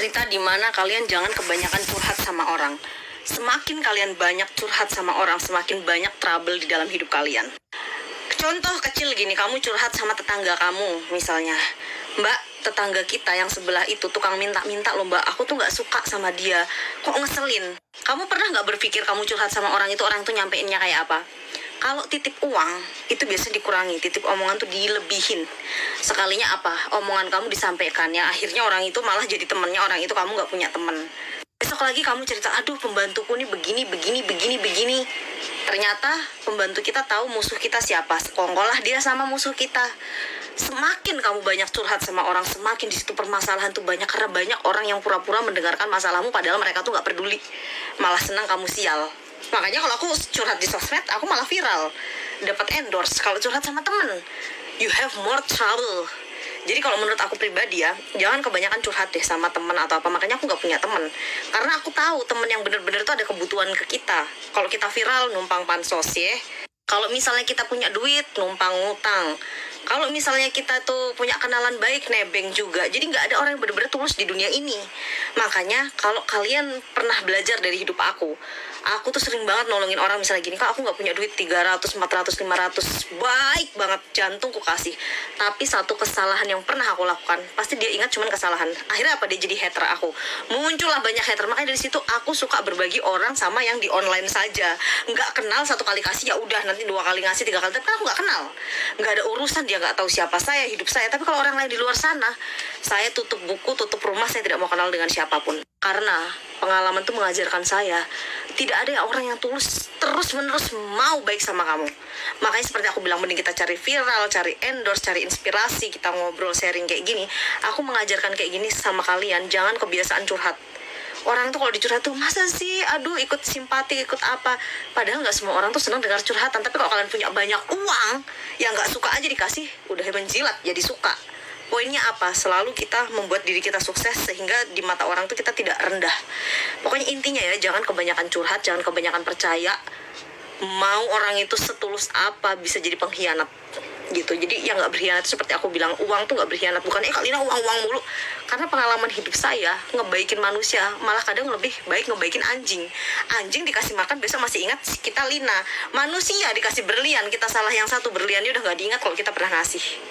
cerita di mana kalian jangan kebanyakan curhat sama orang. Semakin kalian banyak curhat sama orang, semakin banyak trouble di dalam hidup kalian. Contoh kecil gini, kamu curhat sama tetangga kamu misalnya. Mbak, tetangga kita yang sebelah itu tukang minta-minta loh mbak, aku tuh gak suka sama dia, kok ngeselin. Kamu pernah gak berpikir kamu curhat sama orang itu nyampeinnya kayak apa? Kalau titip uang, itu biasa dikurangi, titip omongan tuh dilebihin. Sekalinya apa? Omongan kamu disampaikan, ya akhirnya orang itu malah jadi temennya orang itu, kamu gak punya temen. Besok lagi kamu cerita, aduh pembantuku nih begini. Ternyata pembantu kita tahu musuh kita siapa, sekongkolah dia sama musuh kita. Semakin kamu banyak curhat sama orang, semakin di situ permasalahan tuh banyak, karena banyak orang yang pura-pura mendengarkan masalahmu padahal mereka tuh gak peduli, malah senang kamu sial. Makanya kalau aku curhat di sosmed, aku malah viral, dapat endorse. Kalau curhat sama temen, you have more trouble. Jadi kalau menurut aku pribadi ya, jangan kebanyakan curhat deh sama temen atau apa. Makanya aku gak punya temen, karena aku tahu temen yang bener-bener tuh ada kebutuhan ke kita. Kalau kita viral, numpang pansos ya. Kalau misalnya kita punya duit, numpang ngutang. Kalau misalnya kita tuh punya kenalan baik, nebeng juga. Jadi gak ada orang yang bener-bener tulus di dunia ini. Makanya kalau kalian pernah belajar dari hidup aku tuh sering banget nolongin orang. Misalnya gini, kak aku gak punya duit 300, 400, 500, baik banget, jantung ku kasih. Tapi satu kesalahan yang pernah aku lakukan, pasti dia ingat cuman kesalahan. Akhirnya apa? Dia jadi hater aku. Muncullah banyak hater. Makanya dari situ aku suka berbagi orang sama yang di online saja. Nggak kenal, satu kali kasih ya udah, nanti 2 kali ngasih, 3 kali. Tapi kan aku nggak kenal, nggak ada urusan, dia nggak tahu siapa saya, hidup saya. Tapi kalau orang lain di luar sana, saya tutup buku, tutup rumah, saya tidak mau kenal dengan siapapun. Karena pengalaman tuh mengajarkan saya, tidak ada orang yang tulus terus-menerus mau baik sama kamu. Makanya seperti aku bilang, mending kita cari viral, cari endorse, cari inspirasi, kita ngobrol, sharing kayak gini. Aku mengajarkan kayak gini sama kalian, jangan kebiasaan curhat. Orang tuh kalau dicurhat tuh, masa sih, aduh ikut simpati, ikut apa. Padahal gak semua orang tuh senang dengar curhatan. Tapi kalau kalian punya banyak uang, yang gak suka aja dikasih, udah menjilat jadi suka. Poinnya apa? Selalu kita membuat diri kita sukses, sehingga di mata orang tuh kita tidak rendah. Pokoknya intinya ya, jangan kebanyakan curhat, jangan kebanyakan percaya. Mau orang itu setulus apa, bisa jadi pengkhianat gitu. Jadi yang gak berkhianat seperti aku bilang, uang tuh gak berkhianat. Bukan Kak Lina uang mulu. Karena pengalaman hidup saya ngebaikin manusia, malah kadang lebih baik ngebaikin anjing. Anjing dikasih makan besok masih ingat kita Lina. Manusia dikasih berlian, kita salah yang satu, berliannya udah gak diingat kalau kita pernah ngasih.